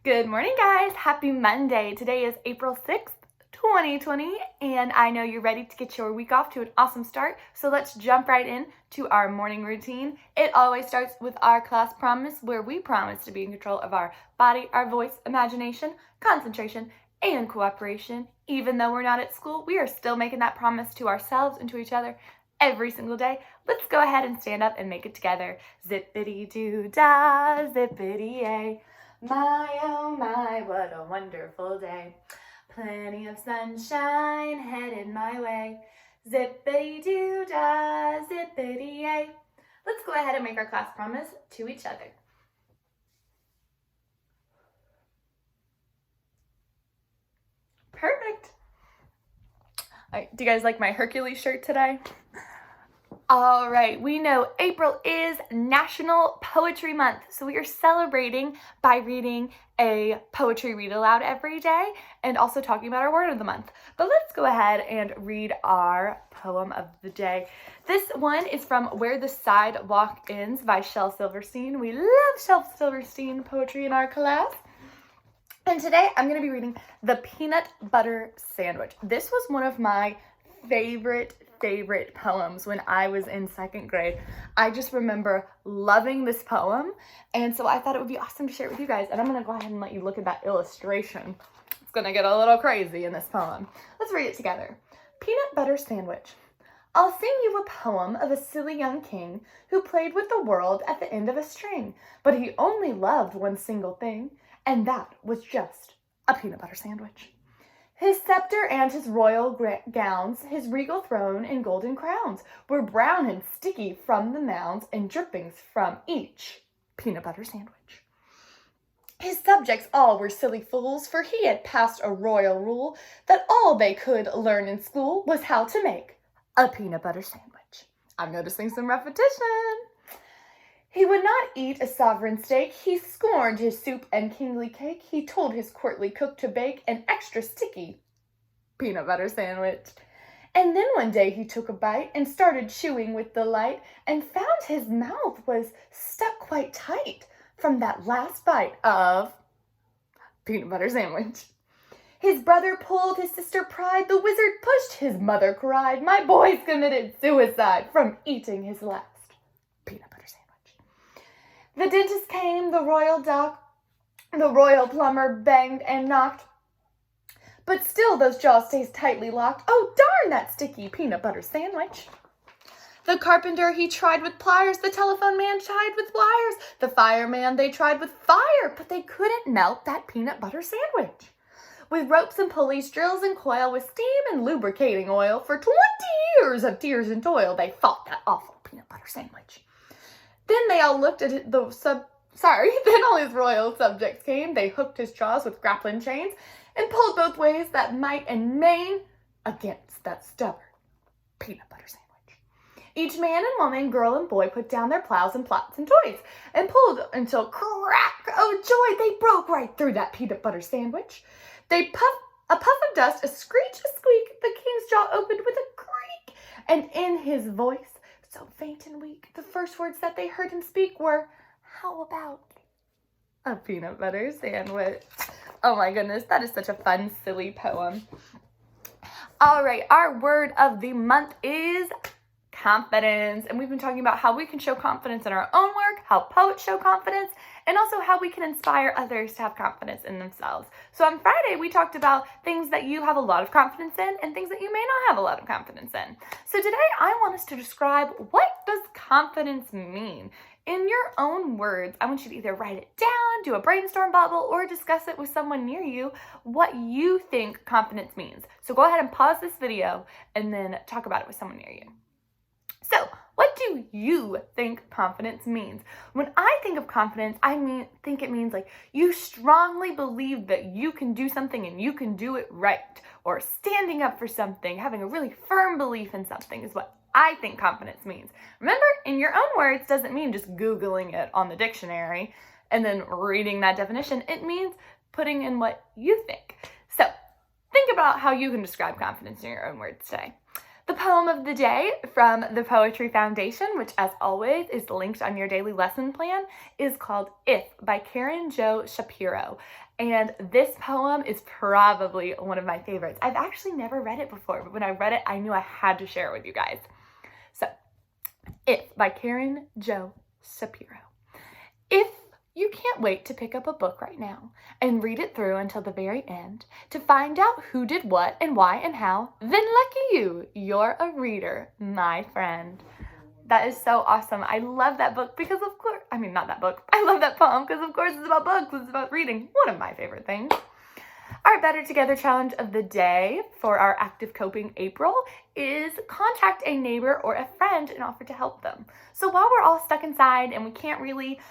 Good morning, guys. Happy Monday. Today is April 6th, 2020, and I know you're ready to get your week off to an awesome start. So let's jump right in to our morning routine. It always starts with our class promise, where we promise to be in control of our body, our voice, imagination, concentration, and cooperation. Even though we're not at school, we are still making that promise to ourselves and to each other every single day. Let's go ahead and stand up and make it together. Zippity-doo-dah, zippity-yay. My, oh my, what a wonderful day. Plenty of sunshine headed my way. Zippity-doo-dah, zippity-yay. Let's go ahead and make our class promise to each other. Perfect. All right, do you guys like my Hercules shirt today? All right, we know April is National Poetry Month, so we are celebrating by reading a poetry read aloud every day and also talking about our word of the month. But let's go ahead and read our poem of the day. This one is from Where the Sidewalk Ends by Shel Silverstein. We love Shel Silverstein poetry in our class. And today I'm going to be reading The Peanut Butter Sandwich. This was one of my favorite poems when I was in second grade. I just remember loving this poem, and so I thought it would be awesome to share it with you guys. And I'm going to go ahead and let you look at that illustration. It's going to get a little crazy in this poem. Let's read it together. Peanut Butter Sandwich. I'll sing you a poem of a silly young king who played with the world at the end of a string, but he only loved one single thing, and that was just a peanut butter sandwich. His scepter and his royal gowns, his regal throne and golden crowns, were brown and sticky from the mounds and drippings from each peanut butter sandwich. His subjects all were silly fools, for he had passed a royal rule that all they could learn in school was how to make a peanut butter sandwich. I'm noticing some repetition. He would not eat a sovereign steak, he scorned his soup and kingly cake, he told his courtly cook to bake an extra sticky peanut butter sandwich. And then one day he took a bite and started chewing with delight and found his mouth was stuck quite tight from that last bite of peanut butter sandwich. His brother pulled, his sister pried, the wizard pushed, his mother cried, my boy's committed suicide from eating his last peanut butter sandwich. The dentist came, the royal doc, the royal plumber banged and knocked, but still those jaws stayed tightly locked. Oh, darn that sticky peanut butter sandwich. The carpenter, he tried with pliers, the telephone man tried with wires, the fireman, they tried with fire, but they couldn't melt that peanut butter sandwich. With ropes and pulleys, drills and coil, with steam and lubricating oil, for 20 years of tears and toil, they fought that awful peanut butter sandwich. Then they all looked at then all his royal subjects came. They hooked his jaws with grappling chains and pulled both ways that might and main against that stubborn peanut butter sandwich. Each man and woman, girl and boy put down their plows and plots and toys and pulled until crack, oh joy, they broke right through that peanut butter sandwich. They puffed a puff of dust, a screech, a squeak, the king's jaw opened with a creak, and in his voice, so faint and weak, the first words that they heard him speak were, how about a peanut butter sandwich? Oh my goodness, that is such a fun, silly poem. All right, our word of the month is confidence. And we've been talking about how we can show confidence in our own work, how poets show confidence, and also how we can inspire others to have confidence in themselves. So on Friday, we talked about things that you have a lot of confidence in and things that you may not have a lot of confidence in. So today, I want us to describe, what does confidence mean? In your own words, I want you to either write it down, do a brainstorm bubble, or discuss it with someone near you, what you think confidence means. So go ahead and pause this video and then talk about it with someone near you. So, what do you think confidence means? When I think of confidence, I think it means like you strongly believe that you can do something and you can do it right, or standing up for something, having a really firm belief in something is what I think confidence means. Remember, in your own words doesn't mean just Googling it on the dictionary and then reading that definition. It means putting in what you think. So, think about how you can describe confidence in your own words today. The poem of the day from the Poetry Foundation, which as always is linked on your daily lesson plan, is called If by Karen Jo Shapiro. And this poem is probably one of my favorites. I've actually never read it before, but when I read it, I knew I had to share it with you guys. So, If by Karen Jo Shapiro. If you can't wait to pick up a book right now and read it through until the very end to find out who did what and why and how, then lucky you, you're a reader, my friend. That is so awesome. I love that book because of course, not that book. I love that poem because of course it's about books. It's about reading. One of my favorite things. Our Better Together challenge of the day for our Active Coping April is contact a neighbor or a friend and offer to help them. So while we're all stuck inside and we can't really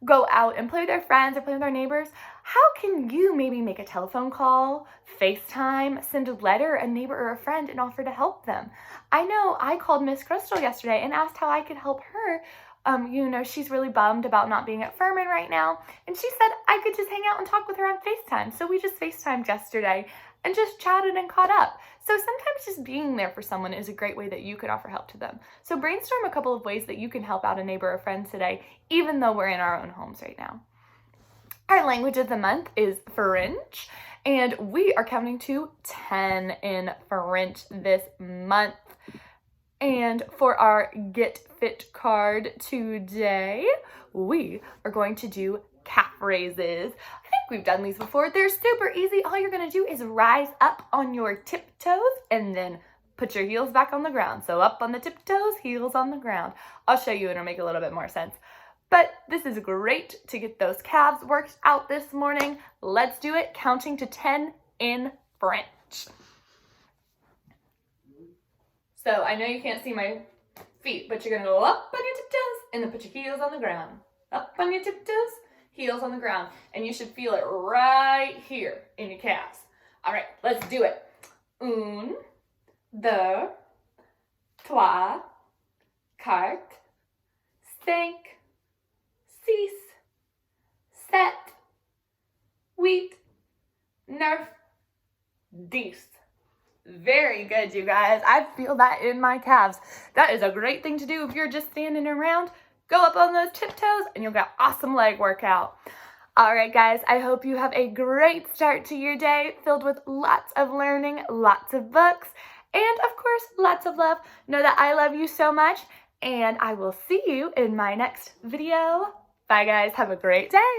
go out and play with our friends or play with our neighbors, how can you maybe make a telephone call, FaceTime, send a letter, a neighbor or a friend and offer to help them? I know I called Miss Crystal yesterday and asked how I could help her. She's really bummed about not being at Furman right now. And she said I could just hang out and talk with her on FaceTime. So we just FaceTimed yesterday and just chatted and caught up. So sometimes just being there for someone is a great way that you could offer help to them. So brainstorm a couple of ways that you can help out a neighbor or friend today, even though we're in our own homes right now. Our language of the month is French, and we are counting to 10 in French this month. And for our Get Fit card today, we are going to do calf raises. I think we've done these before. They're super easy. All you're gonna do is rise up on your tiptoes and then put your heels back on the ground. So up on the tiptoes, heels on the ground. I'll show you and it'll make a little bit more sense. But this is great to get those calves worked out this morning. Let's do it, counting to 10 in French. So I know you can't see my feet, but you're gonna go up on your tiptoes and then put your heels on the ground. Up on your tiptoes, heels on the ground. And you should feel it right here in your calves. All right, let's do it. 1, 2, 3, 4, 5, 6, 7, 8, 9, 10. Very good, you guys. I feel that in my calves. That is a great thing to do if you're just standing around. Go up on those tiptoes and you'll get awesome leg workout. All right, guys, I hope you have a great start to your day filled with lots of learning, lots of books, and of course, lots of love. Know that I love you so much, and I will see you in my next video. Bye, guys. Have a great day.